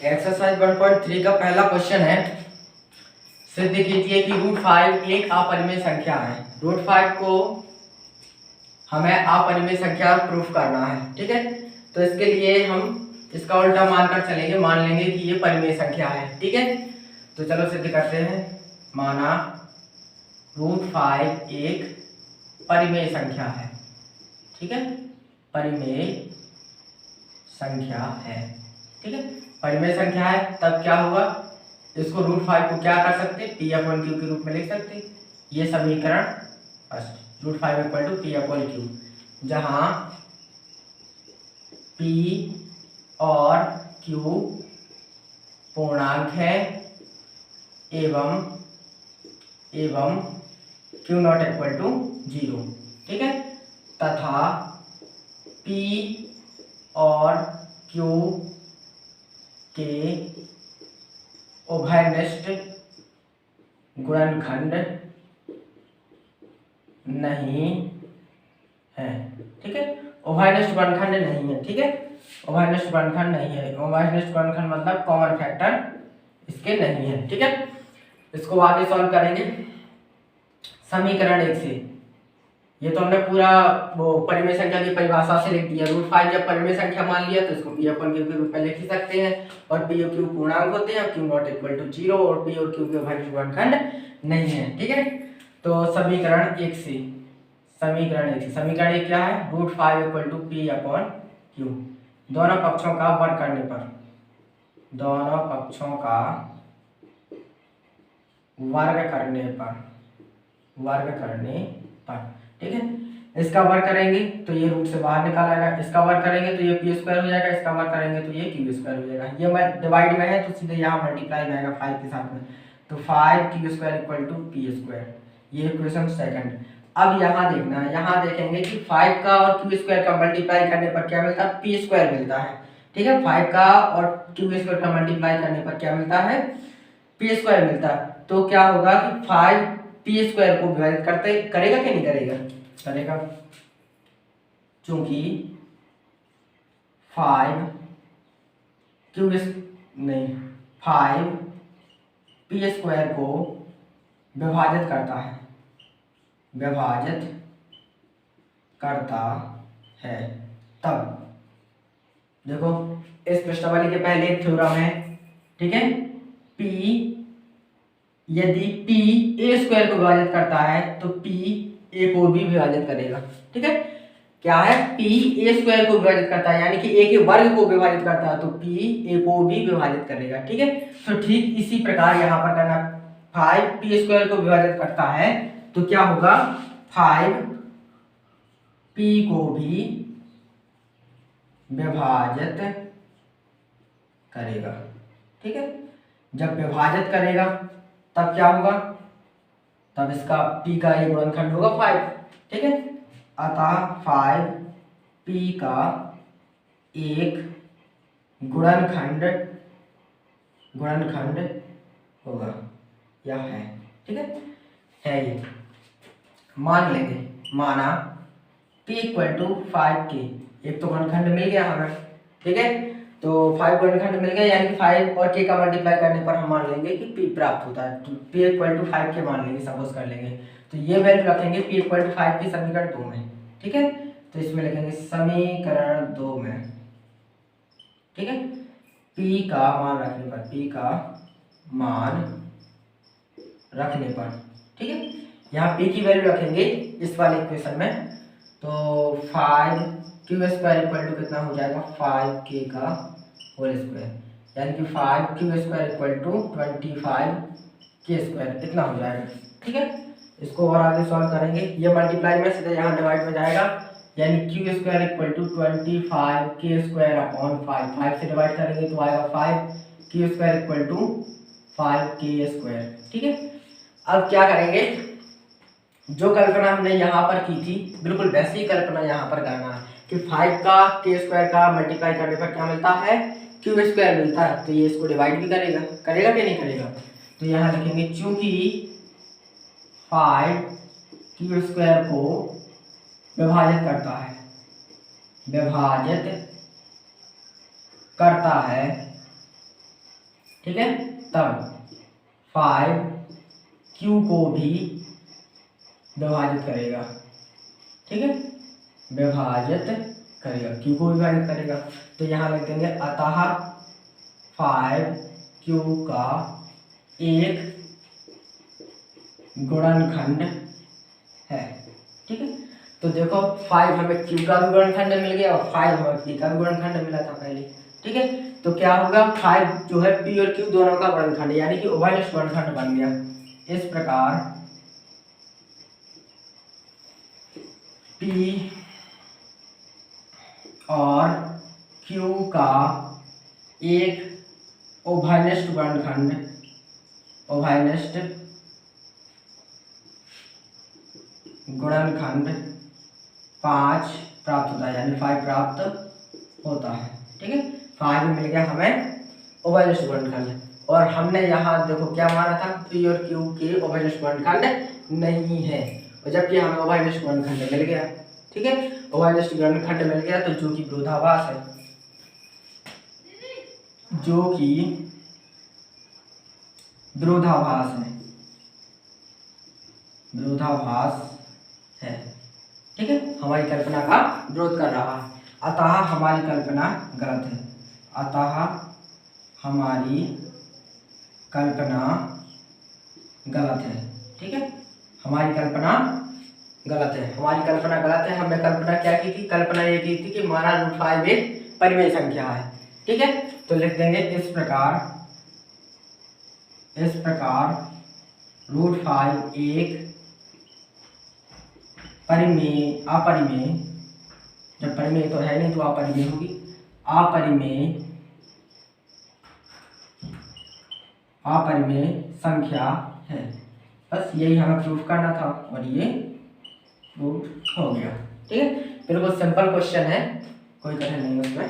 Exercise 1.3 का पहला question है, सिद्ध कीजिए कि √5 एक अपरिमेय संख्या है। √5 को हमें अपरिमेय संख्या प्रूफ करना है, ठीक है। तो इसके लिए हम इसका उल्टा मानकर चलेंगे, मान लेंगे कि ये परिमेय संख्या है, ठीक है। तो चलो सिद्ध करते हैं। माना √5 एक परिमेय संख्या है, ठीक है, परिमेय संख्या है, ठीक है। परिमेय संख्या है तब क्या होगा, इसको √5 को क्या कर सकते, P/Q के रूप में लिख सकते। ये समीकरण फर्स्ट, √5 = P/Q, जहां P और Q पूर्णांक है एवं Q0 = 0, ठीक है, तथा P और Q के उभयनिष्ठ गुणनखंड नहीं है, ठीक है। उभयनिष्ठ गुणनखंड नहीं है, ठीक है, उभयनिष्ठ गुणनखंड नहीं है। उभयनिष्ठ गुणनखंड मतलब कॉमन फैक्टर इसके नहीं है, ठीक है। इसको आगे सॉल्व करेंगे समीकरण 1 से। ये तो हमने पूरा वो परिमेय संख्या की परिभाषा से लिख दिया। √5 जब परिमेय संख्या मान लिया तो इसको P/Q के रूप में लिख ही सकते हैं, और P और Q पूर्णांक होते हैं, Q0 = 0, और P और Q के उभयनिष्ठ गुणनखंड नहीं है, ठीक है। तो समीकरण 1 से, समीकरण 1 क्या है, √5 = P/Q। दोनों पक्षों का वर्ग करने पर, दोनों पक्षों का वर्ग करने पर, ठीक है। इसका वर्ग करेंगे तो ये रूट से बाहर निकाल आएगा, इसका वर्ग करेंगे तो ये P² हो जाएगा, इसका वर्ग करेंगे तो ये Q² हो जाएगा। ये मैं डिवाइड में है तो सीधे यहाँ मल्टीप्लाई में आएगा 5 के साथ में, तो 5Q² = P²। ये इक्वेशन सेकंड। अब यहाँ देखना है, यहाँ देखेंगे कि 5 का और Q² का मल्टीप्लाई करने पर क्या मिलता है, P² मिलता है, ठीक है। 5 का और Q² का मल्टीप्लाई करने पर क्या मिलता है, P² मिलता है। तो क्या होगा कि 5 P² को विभाजित करेगा कि नहीं करेगा, चूंकि 5 P² को विभाजित करता है। तब देखो इस प्रश्नावली के पहले एक थ्योरम है, ठीक है। यदि P A² को विभाजित करता है तो P A को भी विभाजित करेगा, ठीक है। क्या है, P A² को विभाजित करता है, यानी कि A के वर्ग को विभाजित करता है, तो P A को भी विभाजित करेगा, ठीक है। तो ठीक इसी प्रकार यहाँ पर करना, 5 P² को विभाजित करता है तो क्या होगा, 5 P को भी विभाजित करेगा, ठीक है। जब विभाजित करेगा तब क्या होगा, तब इसका P का एक गुणनखंड होगा 5, ठीक है। अतः 5 P का एक गुणनखंड होगा, यह है, ठीक है ये। मान लेंगे, माना P = 5 के एक तो गुणनखंड मिल गया हमें, ठीक है। तो 5 गुणनखंड मिल गया, यानी कि 5 और k का मल्टीप्लाई करने पर हम मान लेंगे कि P प्राप्त होता है। तो P = 5 के मान लेंगे, सपोज कर लेंगे। तो ये वैल्यू रखेंगे P = 5 की समीकरण 2 में, ठीक है। तो इसमें लिखेंगे समीकरण 2 में, ठीक है, P का मान रखने पर, ठीक है। यहाँ P की वैल्यू रखेंगे इस वाले इक्वेशन में, तो 5Q² कितना हो जाएगा, 5k का होल स्क्वायर, यानी कि 5Q² = 25k², इतना हो जाएगा, ठीक है। इसको और आगे सॉल्व करेंगे, ये मल्टीप्लाई में सीधे यहाँ डिवाइड में जाएगा, यानी Q² = 25k²/5, 5 से डिवाइड करेंगे तो आएगा 5Q² = 5k², ठीक है। अब क्या करेंगे, जो कल्पना हमने यहाँ पर की थी बिल्कुल वैसी ही कल्पना यहाँ पर करना है कि 5 का k² का मल्टीप्लाई करने पर क्या मिलता है, Q² मिलता है। तो ये इसको डिवाइड भी करेगा कि नहीं करेगा, तो यहाँ लिखेंगे चूंकि 5 Q² को विभाजित करता है ठीक है, तब 5 Q को भी विभाजित करेगा, ठीक है, विभाजित करेगा, Q को विभाजित करेगा। तो यहाँ लिख देंगे अतः 5Q का एक गुणनखंड है, ठीक है। तो देखो 5 हमें Q का भी गुणनखंड मिल गया और 5 हमें P का भी गुणनखंड मिला था पहले, ठीक है। तो क्या होगा, 5 जो है P और Q दोनों का गुणनखंड यानी कि उभयनिष्ठ गुणनखंड बन गया। इस प्रकार P और Q का एक उभयनिष्ठ गुणनखंड, उभयनिष्ठ गुणनखंड 5 प्राप्त होता है, यानी 5 प्राप्त होता है, ठीक है। 5 मिल गया हमें उभयनिष्ठ गुणनखंड। और हमने यहाँ देखो क्या माना था, P और Q के उभयनिष्ठ गुणनखंड नहीं है, और जबकि हमें उभयनिष्ठ गुणनखंड मिल गया, ठीक है। उभयनिष्ठ गुणनखंड मिल गया तो जो कि विरोधाभास है, जो कि विरोधाभास है, विरोधाभास है, ठीक है, हमारी कल्पना का विरोध कर रहा है। अतः हमारी कल्पना गलत है, अतः हमारी कल्पना गलत है, ठीक है, हमारी कल्पना गलत है, हमारी कल्पना गलत है। हमने कल्पना क्या की थी, कल्पना ये की थी कि माना √5 एक परिमेय संख्या है, ठीक है। तो लिख देंगे इस प्रकार √5 एक परिमेय, अपरिमेय, जब परिमेय तो है नहीं तो अपरिमेय होगी, अपरिमेय संख्या है। बस यही हमें प्रूफ करना था और ये प्रूफ हो गया, ठीक है। बिल्कुल सिंपल क्वेश्चन है, कोई कठिन नहीं है उसमें।